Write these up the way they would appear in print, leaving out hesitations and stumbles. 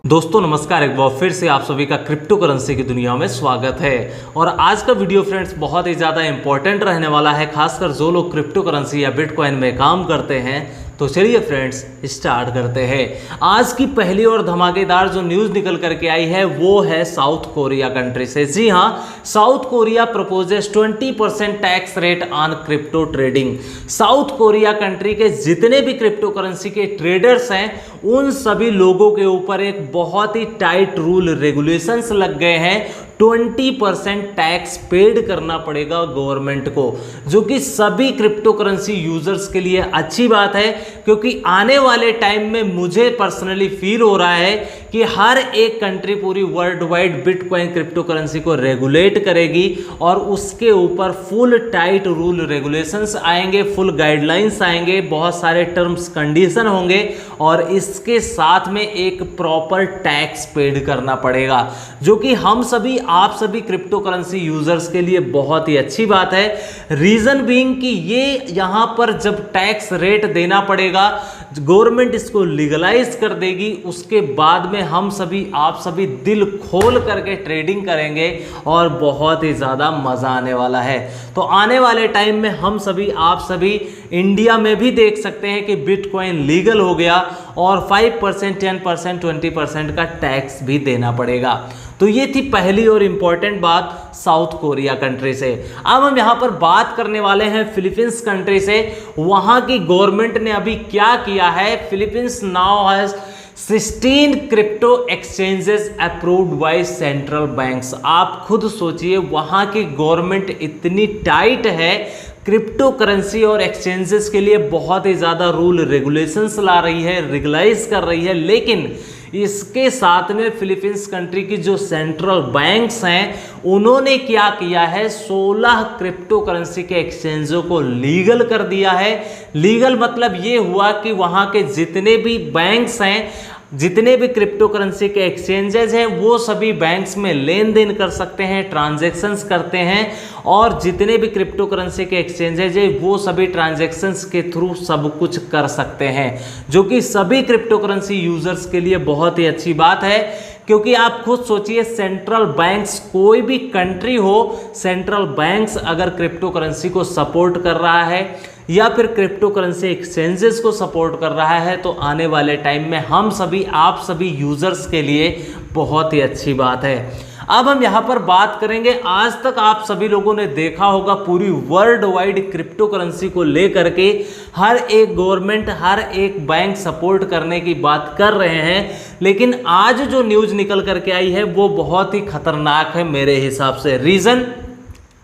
दोस्तों नमस्कार, एक बार फिर से आप सभी का क्रिप्टो करेंसी की दुनिया में स्वागत है। और आज का वीडियो फ्रेंड्स बहुत ही ज़्यादा इंपॉर्टेंट रहने वाला है, खासकर जो लोग क्रिप्टो करेंसी या बिटकॉइन में काम करते हैं। तो चलिए फ्रेंड्स स्टार्ट करते हैं। आज की पहली और धमाकेदार जो न्यूज़ निकल करके आई है वो है साउथ कोरिया कंट्री से। जी हाँ, south Korea proposes 20% tax rate on crypto trading. South Korea country के जितने भी क्रिप्टो करेंसी के ट्रेडर्स हैं उन सभी लोगों के ऊपर एक बहुत ही टाइट रूल रेगुलेशंस लग गए हैं। 20% टैक्स पेड करना पड़ेगा गवर्नमेंट को, जो कि सभी क्रिप्टो करेंसी यूजर्स के लिए अच्छी बात है, क्योंकि आने वाले टाइम में मुझे पर्सनली फील हो रहा है कि हर एक कंट्री पूरी world wide bitcoin crypto currency को रेगुलेट करेगी और उसके ऊपर फुल टाइट रूल रेगुलेशंस आएंगे, फुल गाइडलाइंस आएंगे, बहुत सारे टर्म्स कंडीशन होंगे और इसके साथ में एक प्रॉपर टैक्स पेड करना पड़ेगा, जो कि हम सभी आप सभी क्रिप्टो करेंसी यूजर्स के लिए बहुत ही अच्छी बात है। रीजन बीइंग कि ये यहां पर जब टैक्स रेट देना पड़ेगा, गवर्नमेंट इसको लीगलाइज कर देगी, उसके बाद में हम सभी आप सभी दिल खोल करके ट्रेडिंग करेंगे और बहुत ही ज़्यादा मज़ा आने वाला है। तो आने वाले टाइम में हम सभी आप सभी इंडिया में भी देख सकते हैं कि बिटकॉइन लीगल हो गया और 5%, 10%, 20% का टैक्स भी देना पड़ेगा। तो ये थी पहली और इंपॉर्टेंट बात साउथ कोरिया कंट्री से। अब हम यहाँ पर बात करने वाले हैं फिलीपींस कंट्री से। वहाँ की गवर्नमेंट ने अभी क्या किया है, Philippines now has 16 crypto exchanges approved by central banks. आप खुद सोचिए, वहाँ की गवर्नमेंट इतनी टाइट है क्रिप्टो करेंसी और एक्सचेंजेस के लिए, बहुत ही ज़्यादा रूल रेगुलेशंस ला रही है, रेगुलाइज कर रही है। लेकिन इसके साथ में फिलीपींस कंट्री की जो सेंट्रल बैंक्स हैं उन्होंने क्या किया है, 16 क्रिप्टो करेंसी के एक्सचेंजों को लीगल कर दिया है। लीगल मतलब ये हुआ कि वहाँ के जितने भी बैंक्स हैं, जितने भी क्रिप्टो करेंसी के एक्सचेंजेस हैं, वो सभी बैंक्स में लेन देन कर सकते हैं, ट्रांजैक्शंस करते हैं, और जितने भी क्रिप्टो करेंसी के एक्सचेंजेस हैं वो सभी ट्रांजैक्शंस के थ्रू सब कुछ कर सकते हैं, जो कि सभी क्रिप्टो करेंसी यूजर्स के लिए बहुत ही अच्छी बात है। क्योंकि आप खुद सोचिए, सेंट्रल बैंक्स, कोई भी कंट्री हो, सेंट्रल बैंक्स अगर क्रिप्टो करेंसी को सपोर्ट कर रहा है या फिर क्रिप्टो करेंसी एक्सचेंजेस को सपोर्ट कर रहा है, तो आने वाले टाइम में हम सभी आप सभी यूजर्स के लिए बहुत ही अच्छी बात है। अब हम यहाँ पर बात करेंगे, आज तक आप सभी लोगों ने देखा होगा पूरी वर्ल्ड वाइड क्रिप्टो करेंसी को लेकर के हर एक गवर्नमेंट, हर एक बैंक सपोर्ट करने की बात कर रहे हैं। लेकिन आज जो न्यूज़ निकल करके आई है वो बहुत ही खतरनाक है मेरे हिसाब से। रीज़न,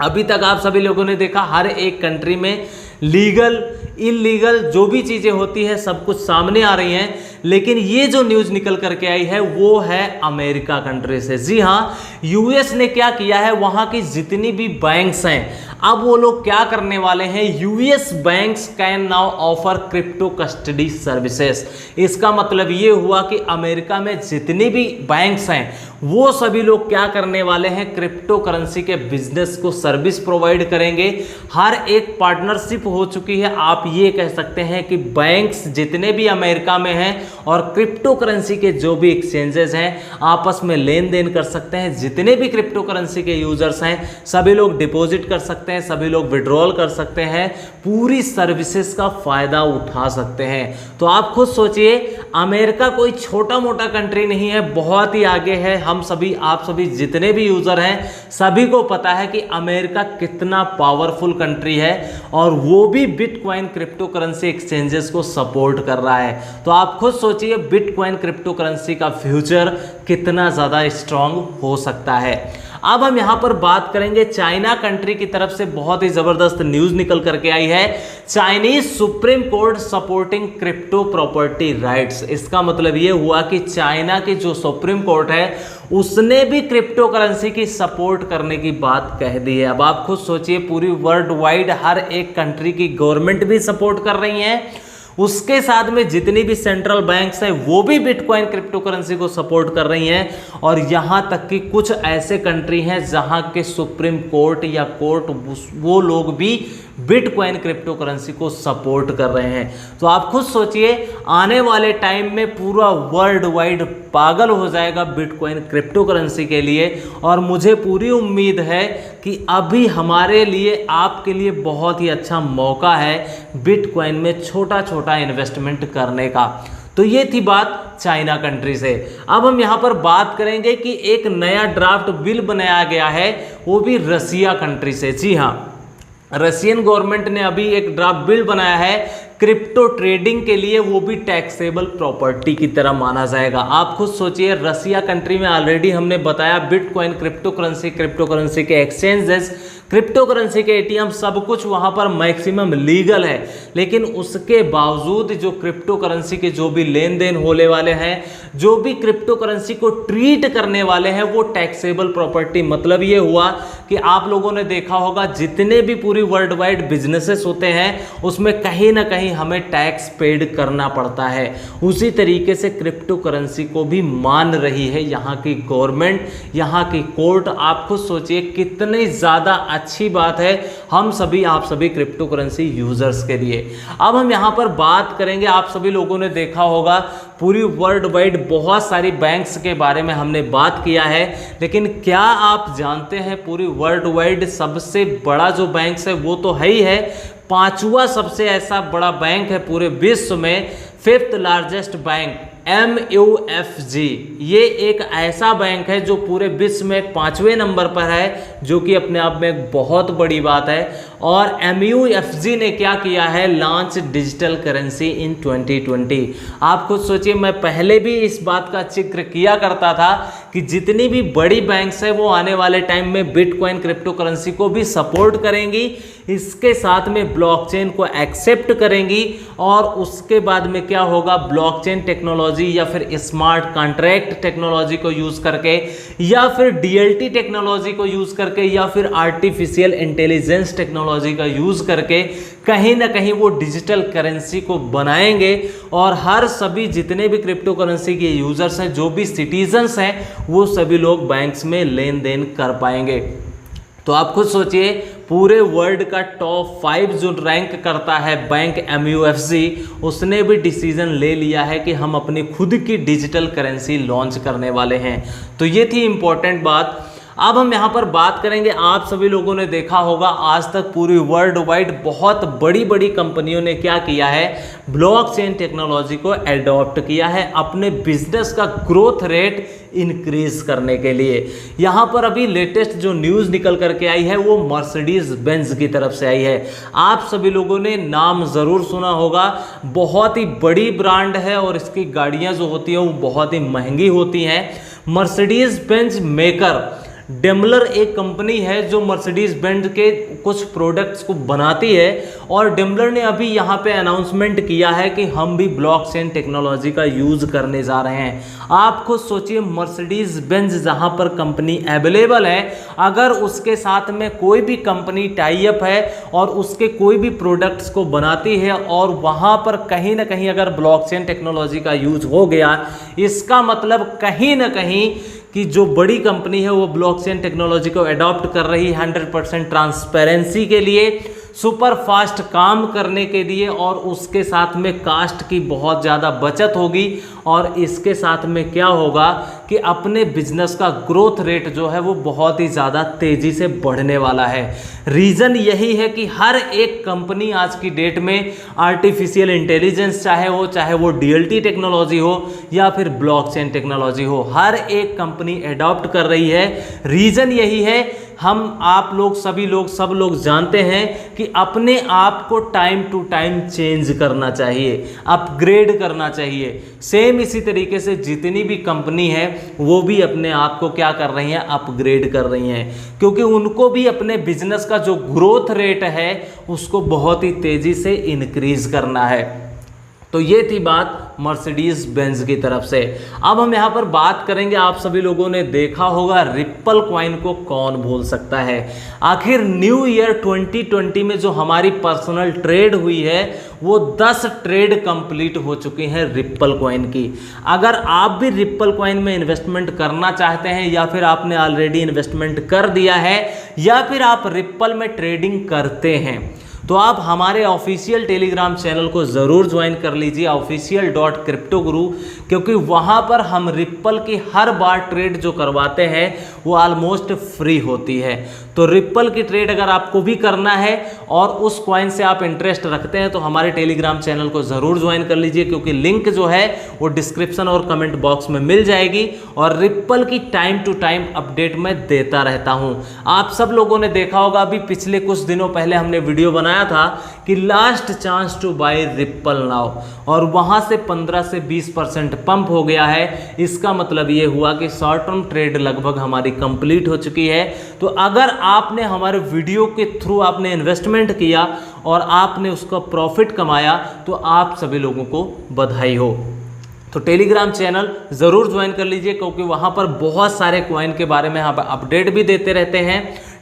अभी तक आप सभी लोगों ने देखा हर एक कंट्री में लीगल इलीगल जो भी चीज़ें होती है सब कुछ सामने आ रही हैं। लेकिन ये जो न्यूज़ निकल करके आई है वो है अमेरिका कंट्री से। जी हाँ, यूएस ने क्या किया है, वहाँ की जितनी भी बैंक्स हैं अब वो लोग क्या करने वाले हैं, US banks can now offer crypto custody services. इसका मतलब ये हुआ कि अमेरिका में जितनी भी बैंक्स हैं वो सभी लोग क्या करने वाले हैं, क्रिप्टो करेंसी के बिजनेस को सर्विस प्रोवाइड करेंगे। हर एक पार्टनरशिप हो चुकी है, आप ये कह सकते हैं कि बैंक्स जितने भी अमेरिका में हैं और क्रिप्टो करेंसी के जो भी एक्सचेंजेस हैं आपस में लेन देन कर सकते हैं। जितने भी क्रिप्टो करेंसी के यूजर्स हैं सभी लोग डिपॉजिट कर सकते हैं, सभी लोग विड्रॉल कर सकते हैं, पूरी सर्विसेज का फायदा उठा सकते हैं। तो आप खुद सोचिए, अमेरिका कोई छोटा मोटा कंट्री नहीं है, बहुत ही आगे है। हम सभी आप सभी जितने भी यूजर हैं सभी को पता है कि अमेरिका कितना पावरफुल कंट्री है और वो भी बिटकॉइन क्रिप्टो करेंसी एक्सचेंजेस को सपोर्ट कर रहा है। तो आप खुद सोचिए बिटकॉइन क्रिप्टो करेंसी का फ्यूचर कितना ज़्यादा स्ट्रांग हो सकता है। अब हम यहाँ पर बात करेंगे चाइना कंट्री की तरफ से बहुत ही ज़बरदस्त न्यूज़ निकल करके आई है, Chinese supreme court supporting crypto property rights. इसका मतलब ये हुआ कि चाइना की जो सुप्रीम कोर्ट है उसने भी क्रिप्टो करेंसी की सपोर्ट करने की बात कह दी है। अब आप खुद सोचिए, पूरी वर्ल्ड वाइड हर एक कंट्री की गवर्नमेंट भी सपोर्ट कर रही है, उसके साथ में जितनी भी सेंट्रल बैंक्स हैं वो भी बिटकॉइन क्रिप्टो करेंसी को सपोर्ट कर रही हैं, और यहाँ तक कि कुछ ऐसे कंट्री हैं जहाँ के सुप्रीम कोर्ट या कोर्ट वो लोग भी बिटकॉइन क्रिप्टो करेंसी को सपोर्ट कर रहे हैं। तो आप खुद सोचिए, आने वाले टाइम में पूरा वर्ल्ड वाइड पागल हो जाएगा बिटकॉइन क्रिप्टो करेंसी के लिए। और मुझे पूरी उम्मीद है कि अभी हमारे लिए, आपके लिए बहुत ही अच्छा मौका है बिटकॉइन में छोटा छोटा इन्वेस्टमेंट करने का। तो ये थी बात चाइना कंट्री से। अब हम यहाँ पर बात करेंगे कि एक नया ड्राफ्ट बिल बनाया गया है, वो भी रसिया कंट्री से। जी हाँ, रशियन गवर्नमेंट ने अभी एक ड्राफ्ट बिल बनाया है क्रिप्टो ट्रेडिंग के लिए, वो भी टैक्सेबल प्रॉपर्टी की तरह माना जाएगा। आप खुद सोचिए, रसिया कंट्री में ऑलरेडी हमने बताया बिटकॉइन क्रिप्टो करेंसी के एक्सचेंजेस, क्रिप्टो करेंसी के एटीएम, सब कुछ वहां पर मैक्सिमम लीगल है। लेकिन उसके बावजूद जो क्रिप्टो करेंसी के जो भी लेन देन होने वाले हैं, जो भी क्रिप्टो करेंसी को ट्रीट करने वाले हैं, वो टैक्सेबल प्रॉपर्टी। मतलब ये हुआ कि आप लोगों ने देखा होगा जितने भी पूरी वर्ल्ड वाइड बिजनेसेस होते हैं उसमें कहीं ना कहीं हमें टैक्स पेड करना पड़ता है। उसी तरीके से क्रिप्टो करेंसी को भी मान रही है यहाँ की गवर्नमेंट, यहाँ की कोर्ट। आप खुद सोचिए कितनी ज़्यादा अच्छी बात है हम सभी, आप सभी क्रिप्टो करेंसी यूजर्स के लिए। अब हम यहाँ पर बात करेंगे, आप सभी लोगों ने देखा होगा पूरी वर्ल्ड वाइड बहुत सारी बैंक्स के बारे में हमने बात किया है, लेकिन क्या आप जानते हैं पूरी वर्ल्ड वाइड सबसे बड़ा जो बैंक है वो तो है ही है, पांचवा सबसे ऐसा बड़ा बैंक है पूरे विश्व में, 5th लार्जेस्ट बैंक MUFG। ये एक ऐसा बैंक है जो पूरे विश्व में 5वें नंबर पर है, जो कि अपने आप में एक बहुत बड़ी बात है। और MUFG ने क्या किया है, लॉन्च डिजिटल करेंसी इन 2020। आप खुद सोचिए, मैं पहले भी इस बात का जिक्र किया करता था कि जितनी भी बड़ी बैंक्स है वो आने वाले टाइम में बिटकॉइन क्रिप्टो करेंसी को भी सपोर्ट करेंगी, इसके साथ में ब्लॉकचेन को एक्सेप्ट करेंगी। और उसके बाद में क्या होगा, ब्लॉकचेन टेक्नोलॉजी या फिर स्मार्ट कॉन्ट्रैक्ट टेक्नोलॉजी को यूज करके, या फिर DLT टेक्नोलॉजी को यूज करके, या फिर आर्टिफिशियल इंटेलिजेंस टेक्नोलॉजी का यूज करके कहीं ना कहीं वो डिजिटल करेंसी को बनाएंगे। और हर सभी जितने भी क्रिप्टो करेंसी के यूजर्स हैं, जो भी सिटीजन्स हैं, वो सभी लोग बैंक्स में लेन देन कर पाएंगे। तो आप खुद सोचिए, पूरे वर्ल्ड का टॉप 5 जो रैंक करता है बैंक MUFG, उसने भी डिसीजन ले लिया है कि हम अपनी खुद की डिजिटल करेंसी लॉन्च करने वाले हैं। तो ये थी इंपॉर्टेंट बात। अब हम यहाँ पर बात करेंगे, आप सभी लोगों ने देखा होगा आज तक पूरी वर्ल्ड वाइड बहुत बड़ी बड़ी कंपनियों ने क्या किया है, ब्लॉकचेन टेक्नोलॉजी को एडॉप्ट किया है अपने बिजनेस का ग्रोथ रेट इंक्रीज करने के लिए। यहाँ पर अभी लेटेस्ट जो न्यूज़ निकल करके आई है वो मर्सिडीज बेंज की तरफ से आई है। आप सभी लोगों ने नाम ज़रूर सुना होगा, बहुत ही बड़ी ब्रांड है और इसकी गाड़ियाँ जो होती हैं वो बहुत ही महंगी होती हैं। मर्सिडीज बेंज मेकर डेमलर एक कंपनी है जो मर्सिडीज बेंज के कुछ प्रोडक्ट्स को बनाती है, और डेमलर ने अभी यहाँ पे अनाउंसमेंट किया है कि हम भी ब्लॉकचेन टेक्नोलॉजी का यूज़ करने जा रहे हैं। आप खुद सोचिए, मर्सिडीज बेंज जहाँ पर कंपनी अवेलेबल है, अगर उसके साथ में कोई भी कंपनी टाई अप है और उसके कोई भी प्रोडक्ट्स को बनाती है और वहाँ पर कहीं ना कहीं अगर ब्लॉकचेन टेक्नोलॉजी का यूज हो गया, इसका मतलब कहीं ना कहीं कि जो बड़ी कंपनी है वो ब्लॉकचेन टेक्नोलॉजी को अडॉप्ट कर रही है 100% ट्रांसपेरेंसी के लिए, सुपर फास्ट काम करने के लिए, और उसके साथ में कास्ट की बहुत ज़्यादा बचत होगी। और इसके साथ में क्या होगा कि अपने बिजनेस का ग्रोथ रेट जो है वो बहुत ही ज़्यादा तेज़ी से बढ़ने वाला है। रीज़न यही है कि हर एक कंपनी आज की डेट में आर्टिफिशियल इंटेलिजेंस, चाहे वो DLT टेक्नोलॉजी हो या फिर ब्लॉकचेन टेक्नोलॉजी हो, हर एक कंपनी एडॉप्ट कर रही है। रीज़न यही है, हम आप लोग सब लोग जानते हैं कि अपने आप को टाइम टू टाइम चेंज करना चाहिए, अपग्रेड करना चाहिए। सेम इसी तरीके से जितनी भी कंपनी है वो भी अपने आप को क्या कर रही हैं, अपग्रेड कर रही हैं, क्योंकि उनको भी अपने बिजनेस का जो ग्रोथ रेट है उसको बहुत ही तेज़ी से इंक्रीज करना है। तो ये थी बात मर्सिडीज बेंज की तरफ से। अब हम यहाँ पर बात करेंगे, आप सभी लोगों ने देखा होगा रिप्पल कॉइन को कौन भूल सकता है। आखिर न्यू ईयर 2020 में जो हमारी पर्सनल ट्रेड हुई है वो 10 ट्रेड कंप्लीट हो चुकी हैं रिप्पल कॉइन की। अगर आप भी रिप्पल कॉइन में इन्वेस्टमेंट करना चाहते हैं, या फिर आपने ऑलरेडी इन्वेस्टमेंट कर दिया है, या फिर आप रिप्पल में ट्रेडिंग करते हैं, तो आप हमारे ऑफिशियल टेलीग्राम चैनल को ज़रूर ज्वाइन कर लीजिए, official.cryptoguru, क्योंकि वहाँ पर हम रिप्पल की हर बार ट्रेड जो करवाते हैं वो ऑलमोस्ट फ्री होती है। तो रिप्पल की ट्रेड अगर आपको भी करना है और उस कॉइन से आप इंटरेस्ट रखते हैं तो हमारे टेलीग्राम चैनल को ज़रूर ज्वाइन कर लीजिए, क्योंकि लिंक जो है वो डिस्क्रिप्शन और कमेंट बॉक्स में मिल जाएगी। और रिप्पल की टाइम टू टाइम अपडेट मैं देता रहता हूं। आप सब लोगों ने देखा होगा, अभी पिछले कुछ दिनों पहले हमने वीडियो बनाया था कि last chance to buy Ripple now, और वहां से 15 से 20% पंप हो गया है। इसका मतलब ये हुआ कि शॉर्ट टर्म ट्रेड लगभग हमारी कंप्लीट हो चुकी है। तो अगर आपने हमारे वीडियो के थ्रू आपने इन्वेस्टमेंट किया और आपने उसका प्रॉफिट कमाया तो आप सभी लोगों को बधाई हो। तो टेलीग्राम चैनल ज़रूर ज्वाइन कर लीजिए, क्योंकि वहाँ पर बहुत सारे कॉइन के बारे में हम अपडेट भी देते रहते हैं,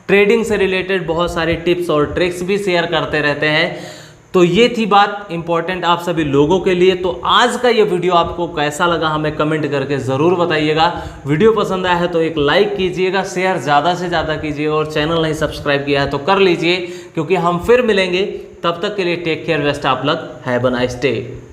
ट्रेडिंग से रिलेटेड बहुत सारे टिप्स और ट्रिक्स भी शेयर करते रहते हैं। तो ये थी बात इंपॉर्टेंट आप सभी लोगों के लिए। तो आज का ये वीडियो आपको कैसा लगा हमें कमेंट करके ज़रूर बताइएगा। वीडियो पसंद आया है तो एक लाइक कीजिएगा, शेयर ज़्यादा से ज़्यादा कीजिए, और चैनल नहीं सब्सक्राइब किया है तो कर लीजिए, क्योंकि हम फिर मिलेंगे। तब तक के लिए take care, best of luck, have a nice day.